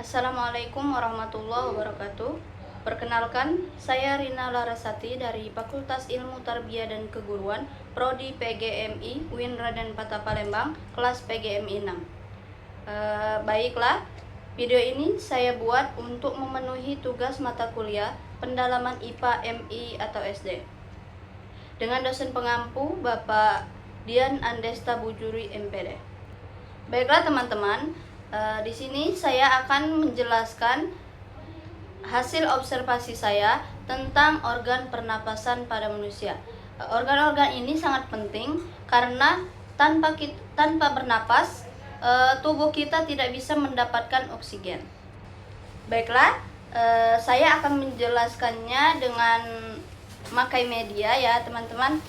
Assalamualaikum warahmatullahi wabarakatuh. Perkenalkan, saya Rina Larasati dari Fakultas Ilmu Tarbiyah dan Keguruan, Prodi PGMI UIN Raden Patah Palembang, kelas PGMI 6. Baiklah, video ini saya buat untuk memenuhi tugas mata kuliah pendalaman IPA MI atau SD dengan dosen pengampu Bapak Dian Andesta Bujuri MPD. Baiklah teman-teman, di sini saya akan menjelaskan hasil observasi saya tentang organ pernapasan pada manusia. Organ-organ ini sangat penting karena tanpa bernapas tubuh kita tidak bisa mendapatkan oksigen. Baiklah, saya akan menjelaskannya dengan memakai media ya teman-teman.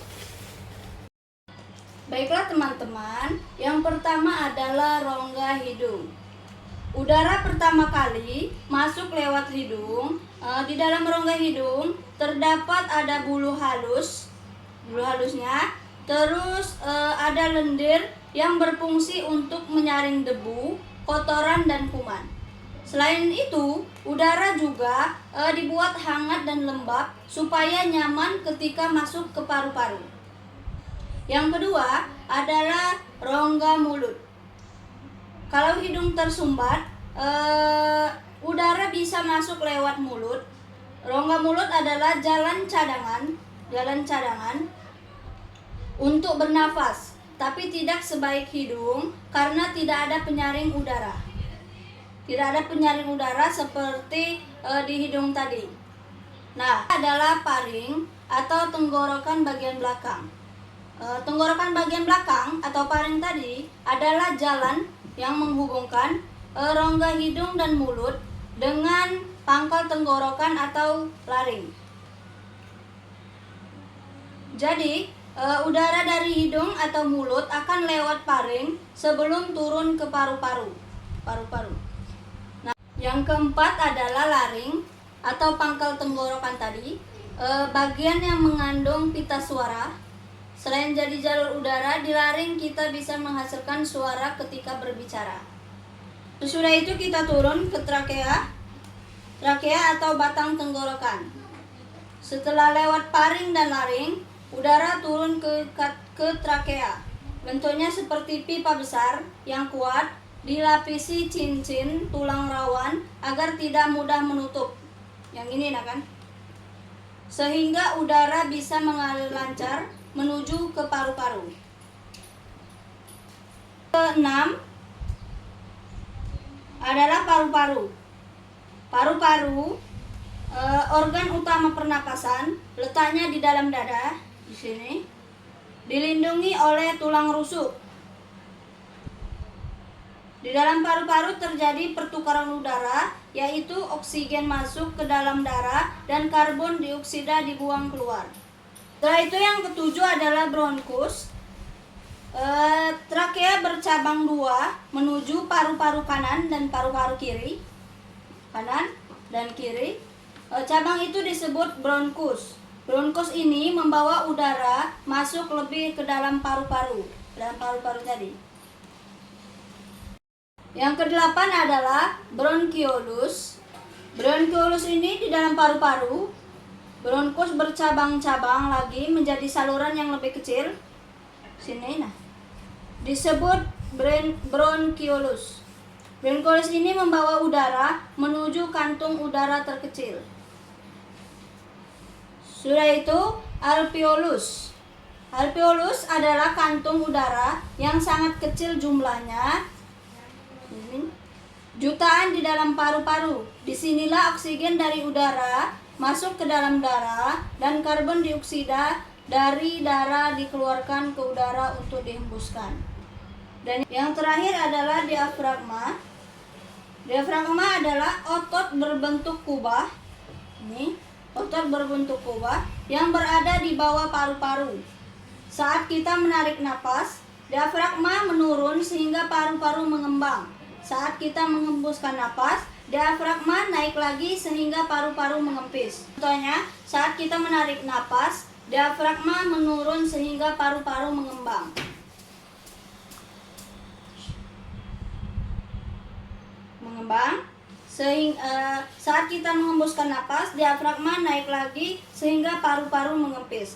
Baiklah teman-teman, yang pertama adalah rongga hidung. Udara pertama kali masuk lewat hidung. Di dalam rongga hidung terdapat ada bulu halusnya. Terus ada lendir yang berfungsi untuk menyaring debu, kotoran dan kuman. Selain itu, udara juga dibuat hangat dan lembab supaya nyaman ketika masuk ke paru-paru. Yang kedua adalah rongga mulut. Kalau hidung tersumbat, udara bisa masuk lewat mulut. Rongga mulut adalah jalan cadangan untuk bernafas, tapi tidak sebaik hidung karena tidak ada penyaring udara. Tidak ada penyaring udara seperti di hidung tadi. Nah, adalah paring atau tenggorokan bagian belakang. Tenggorokan bagian belakang atau paring tadi adalah jalan yang menghubungkan rongga hidung dan mulut dengan pangkal tenggorokan atau laring. Jadi, udara dari hidung atau mulut akan lewat paring sebelum turun ke paru-paru. Nah, yang keempat adalah laring atau pangkal tenggorokan tadi, bagian yang mengandung pita suara. Selain jadi jalur udara, di laring kita bisa menghasilkan suara ketika berbicara. Sesudah itu kita turun ke trakea atau batang tenggorokan. Setelah lewat paring dan laring, udara turun ke trakea. Bentuknya seperti pipa besar yang kuat, dilapisi cincin tulang rawan agar tidak mudah menutup. Yang ini kan? Sehingga udara bisa mengalir lancar menuju ke paru-paru. Keenam adalah paru-paru. Paru-paru organ utama pernapasan, letaknya di dalam dada di sini, dilindungi oleh tulang rusuk. Di dalam paru-paru terjadi pertukaran udara, yaitu oksigen masuk ke dalam darah dan karbon dioksida dibuang keluar. Setelah itu yang ketujuh adalah bronkus. Trakea bercabang dua menuju paru-paru kanan dan paru-paru kiri. Kanan dan kiri. Cabang itu disebut bronkus. Bronkus ini membawa udara masuk lebih ke dalam paru-paru. Dalam paru-paru tadi. Yang kedelapan adalah bronkiolus. Bronkiolus ini di dalam paru-paru. Bronkus bercabang-cabang lagi menjadi saluran yang lebih kecil. Sini nah. Disebut bronkiolus. Bronkiolus ini membawa udara menuju kantung udara terkecil. Sudah itu alveolus. Alveolus adalah kantung udara yang sangat kecil jumlahnya. Jutaan di dalam paru-paru. Disinilah oksigen dari udara masuk ke dalam darah dan karbon dioksida dari darah dikeluarkan ke udara untuk dihembuskan. Dan yang terakhir adalah diafragma. Diafragma adalah otot berbentuk kubah. Ini otot berbentuk kubah yang berada di bawah paru-paru. Saat kita menarik napas, diafragma menurun sehingga paru-paru mengembang. Saat kita menghembuskan napas, diafragma naik lagi sehingga paru-paru mengempis. Contohnya, saat kita menarik napas, diafragma menurun sehingga paru-paru mengembang. saat kita menghembuskan napas, diafragma naik lagi sehingga paru-paru mengempis.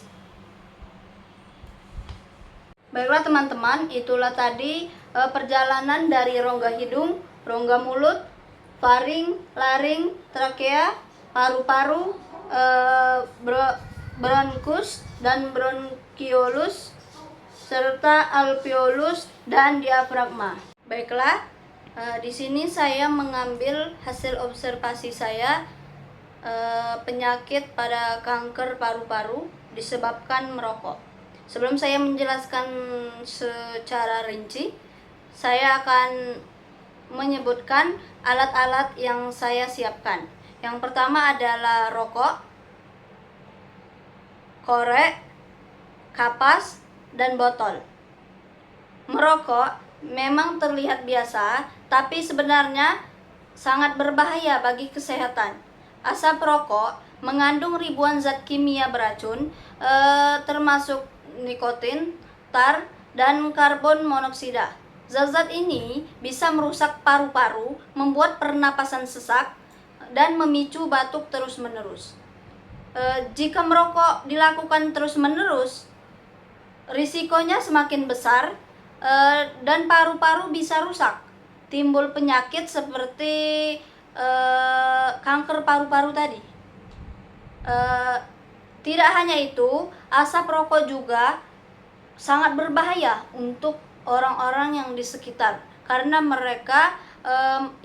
Baiklah teman-teman, itulah tadi perjalanan dari rongga hidung, rongga mulut, faring, laring, trakea, paru-paru, bronkus dan bronkiolus, serta alveolus dan diafragma. Baiklah, di sini saya mengambil hasil observasi saya penyakit pada kanker paru-paru disebabkan merokok. Sebelum saya menjelaskan secara rinci, saya akan menyebutkan alat-alat yang saya siapkan. Yang pertama adalah rokok, korek, kapas, dan botol. Merokok memang terlihat biasa, tapi sebenarnya sangat berbahaya bagi kesehatan. Asap rokok mengandung ribuan zat kimia beracun, termasuk nikotin, tar, dan karbon monoksida. Zat-zat ini bisa merusak paru-paru, membuat pernapasan sesak, dan memicu batuk terus-menerus. Jika merokok dilakukan terus-menerus, risikonya semakin besar dan paru-paru bisa rusak. Timbul penyakit seperti kanker paru-paru tadi. Tidak hanya itu, asap rokok juga sangat berbahaya untuk orang-orang yang di sekitar karena mereka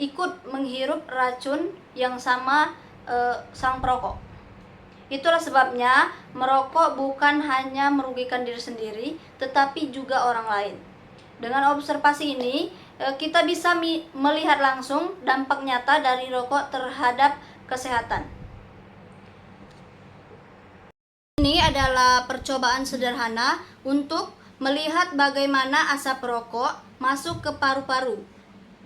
ikut menghirup racun yang sama sang perokok. Itulah sebabnya merokok bukan hanya merugikan diri sendiri, tetapi juga orang lain. Dengan observasi ini, kita bisa melihat langsung dampak nyata dari rokok terhadap kesehatan. Ini adalah percobaan sederhana untuk melihat bagaimana asap rokok masuk ke paru-paru.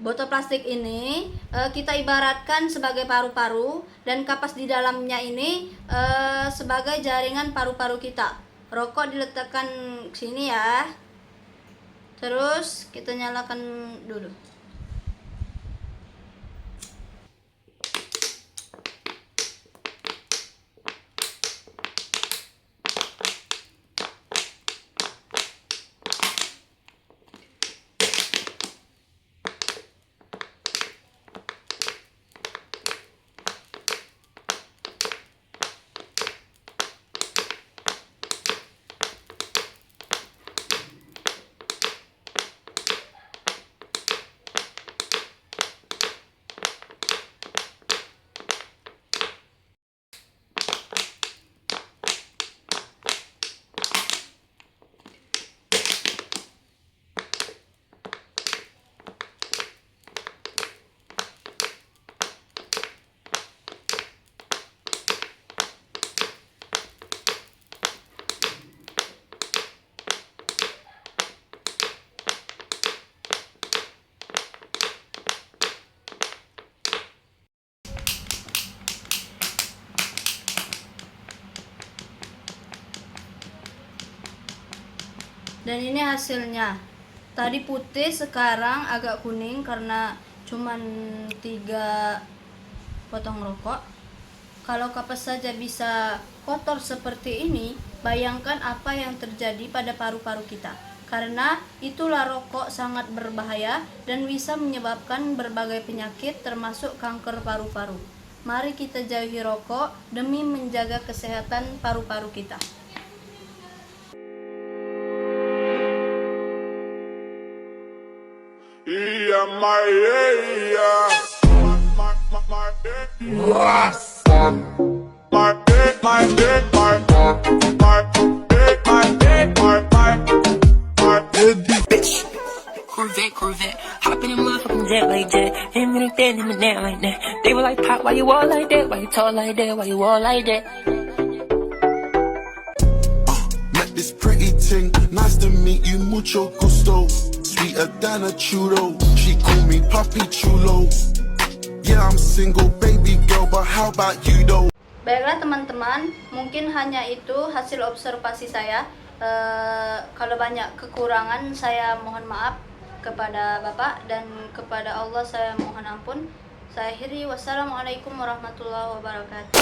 Botol plastik ini kita ibaratkan sebagai paru-paru dan kapas di dalamnya ini sebagai jaringan paru-paru kita. Rokok diletakkan sini ya. Terus kita nyalakan dulu. Dan ini hasilnya. Tadi putih, sekarang agak kuning karena cuman 3 potong rokok. Kalau kapas saja bisa kotor seperti ini, bayangkan apa yang terjadi pada paru-paru kita. Karena itulah rokok sangat berbahaya dan bisa menyebabkan berbagai penyakit termasuk kanker paru-paru. Mari kita jauhi rokok demi menjaga kesehatan paru-paru kita. Corvette, hop in the motherfucking jet like that. Him and that, him and that like that. They were like, Pop, why you all like that? Why you tall like that? Why you all like that? Met this pretty ting, nice to meet you, mucho gusto. Sweeter than a churro, she call me Papi Chulo. Yeah, I'm single, baby girl, but how about you though? Baiklah teman-teman, mungkin hanya itu hasil observasi saya. Kalau banyak kekurangan saya mohon maaf kepada Bapak dan kepada Allah saya mohon ampun. Saya akhiri, wassalamualaikum warahmatullahi wabarakatuh.